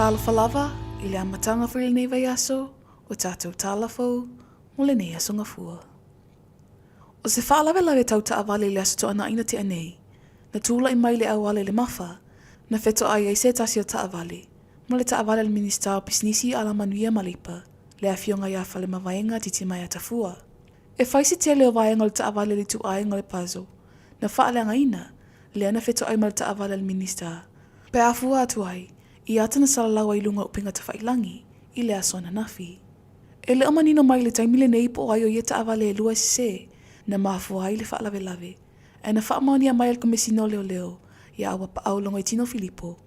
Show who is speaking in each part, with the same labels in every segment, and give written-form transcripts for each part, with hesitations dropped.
Speaker 1: Tala falava, I le amatanga for le neva yaso, o tātou tala fou, mo le nei Aso Gafua. O se whaalawe lawe tau ta awale le aso toa na ina te anei, na tūla I mai le awale le mafa, na wheto ai ai se tasi o ta awale, mo le ta awale le minista o pisnisi ala manuia malipa, le awhionga ia whale mawaenga titi mai atafua. E whaisi te leo waenga le ta awale le tu aenga le pazo, na whaaleanga ina, le ana wheto ai ma le ta awale le minista. Pe afua atu ai, I atana salalawa I lunga upinga ta whailangi, I le aso na nafi. E le amanino mai le taimile nei po ai o ia ta awale e lua se, na mafua ai le whaalawe lawe. E na whaamaonia mai al komesino leo leo, ia awa pa au longa I tino Filipo.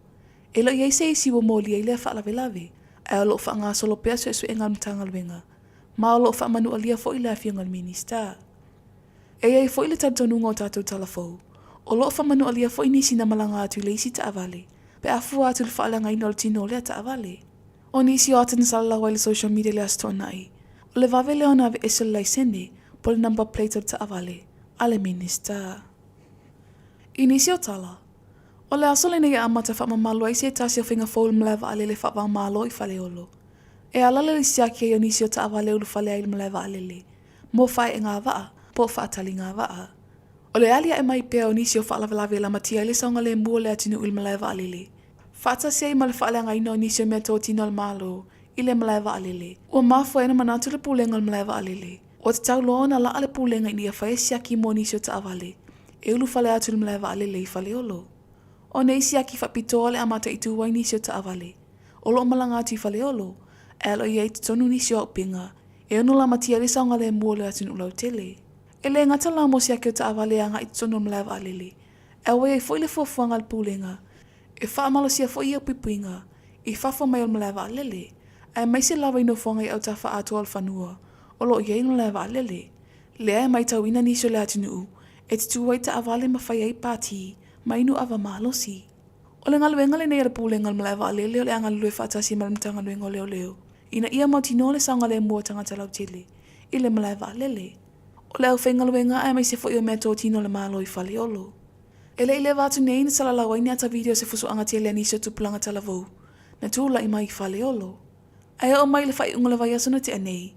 Speaker 1: E lo iei se isi wa moli ai le whaalawe lawe, e o lo whaanga solo pea so e su e ngam tanga luenga. Ma o lo whaamanu alia fo I le awhianga le minista. E ai fo I le tantonunga o tātou tala fou. O lo whaamanu alia fo I nisi na malanga atu le isi ta awale. Pe afua atu le whaalanga ino le tino lea ta awale. O nisi o atana salalawa I le social media le asto nai. O le vave leo na ve esel lai sene, po le number plate o ta awale. Ale minista. I nisi o tala. O le aso le nei amata whaamamalu ai se tasi o whinga fōlu mlewa ale le whaamamalo I whale olo. E alale le siaki o nisi o ta awale ulu whale ai le mlewa ale le. Mo whae e ngā waa, po whaatali ngā waa. O le alia e mai pea o nisi o whaalawelawe la matia le saunga le mua le atinu il malewa alele. Whaata sei ma le whaaleanga ino o nisi o mea tō tino al malo I le malewa alele. Ua mafua ena manatu le pūlenga al malewa alele. O te tau loa na laa le pūlenga ini a whae siaki mo nisi o ta awale. E ulu whale atu le malewa alele I whale olo. O nei siaki whapitoa le amata I tuwai nisi o ta awale. O lo malanga atu I whale olo. E alo I te tonu nisi o upinga. E ono la matia le saunga le mua le atinu ulau tele. E le ngata la mo siaki o ta awale anga I tono mlewa alele. E wai ai fwoi le fuafuanga le pūlenga. E whaamalo sia fwoi au pipuinga. I whafo mai o mlewa alele. E mai se lawa ino fuanga I au ta wha atua al whanua. O lo iei no mlewa alele. Lea e mai tau ina nisio le atinu u. E te tuwai ta awale ma whai ai pāti. Ma inu awa malosi. O le ngaluenga le nei ala pūlenga le mlewa alele o le anga lue whaatasi maramtanga luenga leo leo. Ina ia mau tino le saunga le mua tangata lau tele. I le mlewa alele. O le au whaingaluenga e mai se fo I o mea tō tino le malo I whale olo. E le ile watu nei na salalawa ini ata video se fusu anga tia le anisio tupulanga talavou. Na tūla I mai I whale olo. Aia o mai le whai unga le vai asuna te anei.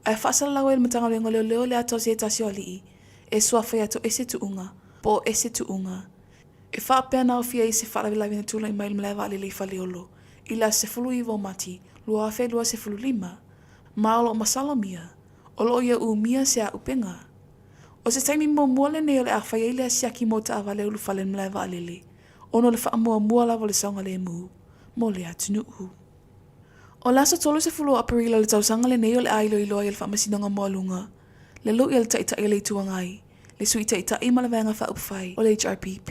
Speaker 1: Aia whaasalalawa e le matanga luenga leo leo le ato se tasio alii. E sua whai ato ese tu unga. Po ese tu unga. E whaapea nao fia I se whaalawilawi na tūla I mai le mlewa alele I whale olo. I la se fulu iwo mati. Lua awhi lua se fulu lima. Maolo o masalomia. O lo ia umia se a upenga. O se taimi mo mua le nei o le awhai ei le asiaki mo ta awale ulu whale mlewa alele. Ono le wha mua mua lavo le saunga le mu. Mo le atunu u. O laso tolo se fulu aparila le tausanga le nei o le ailo I loa I le whaamasinonga moalunga. Le lo I le taita I le tuangai. Le sui taita I malawenga wha upwhai o le HRPP.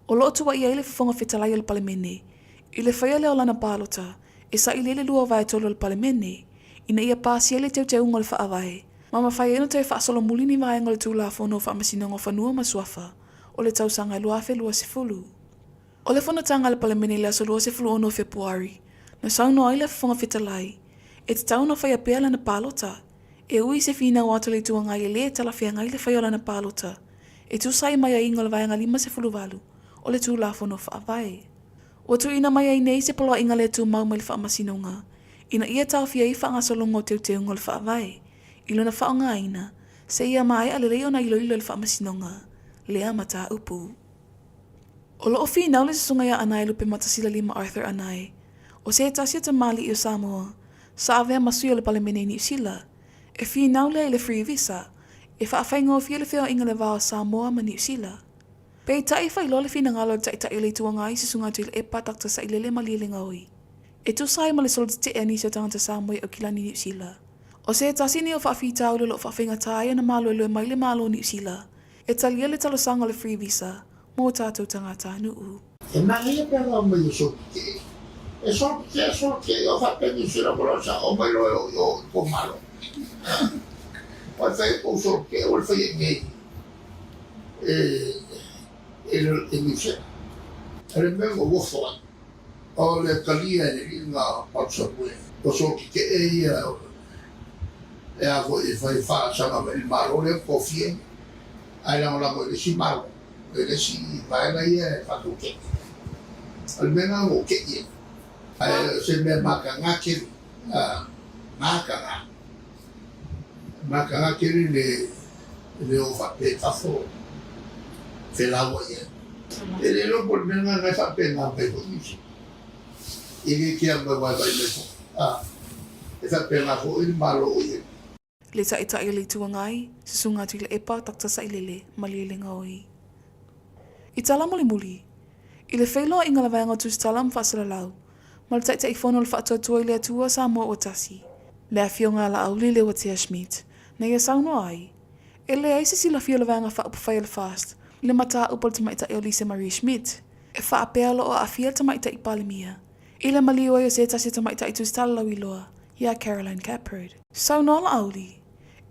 Speaker 1: O lo tua I le whafonga whetalai o le palemene. I le whaia le o lana pālota. E sa I le lua vai tolo le palemene. Ina ia pāsia le teu unga le whaawai. Mama whai eno te whaasolo mulini vai ngole tūla whono whaamasinonga whanua masuafa. O le tausanga lua awhi lua se fulu. O le whanatanga le palemene le aso lua se fulu ono Februari. Na sauno ai le whafonga whetalai. E te tauna whai a pēla na pālota. E ui se whina o ato le tuangai e le talawhia ngai le whaiola na pālota. E tūsai mai a inga le vaianga lima se fulu walu. O le tūla whono whaawai. O tu ina mai ai nei se poloa inga le tū mau mai le whaamasinonga. Ina ia tau fia I whaangasolongo teu teu ngol whaawai. Ilo na whaonga aina. Se ia mai ale leo na ilo le whaamasinonga. Lea mata upu. O lo ofi nau le sunga ia anai lupe matasila lima Arthur anai. O se tasia ta mali I o Samoa. Sa avea masui o le palemene New Zealand. E fi nau le le free visa. E whaafengo fia le whio inga le vao Samoa ma New Zealand. Pei tai whai lo le fina ngalo le taita I le tuanga I se sunga tu I le epa takta sa I le malilinga oi. E tu sai ma le solo te e nisi o tangata Samoa o kilani New Zealand. O se tasini o whaafitau le lo whaafenga taia na malo e mai le malo New Zealand. E talia le talo sanga le free visa. Mō tātou tangata nuu.
Speaker 2: E mai e pera o mai o soke. E soke o whapeni sira korosa o mai lo o malo. O whai o soke o whai e ngei. E misa. E le mea o wofoa. O le kalia e ngā patsa mue. O soke ke e ia e ako e whai whaasanga me maro le kofie. Ai la mo le si malo. Le si vai la ia e whatu ke. Al mena o ke ia. Se me makanga kiri. Makanga kiri le o whape tafo. Whelawa ia. E le lo por nenga ngai whape ngā pai ko isi. Ige kia mai mai me ko. E whape ngā ko i malo o ia.
Speaker 1: Le ta ita i le tuangai, se sunga tu le epa takta sa ilele malilinga oi. I tala muli, i le whailoa inga la vanga tu stala mwhasala lau, ma le taita i whono le whaatua tua i le atua sa mua o tasi. Le a fionga la auli le watia Schmidt, na ia sauno ai. E le aise si la fio la vanga whaapawhai le fast, le mata upal tamaita i o Lisa Marie Schmidt, e whaapea lo o a fia tamaita i palimia. I le mali o se tasi tamaita i tu stala lau i loa, ia Caroline Caprod. Sauno la auli,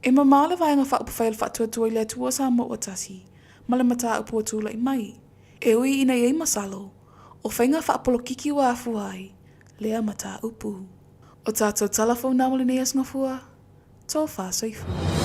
Speaker 1: e mamā le vanga whaapawhai le whaatua tua i le atua sa mua o tasi, ma le mata upua tūla i mai. E ui ina iei masalo, o whainga whaapolo kiki wa afu ai, lea mata upu. O tātou tala fou nā Aso Gafua, tō wha soifu.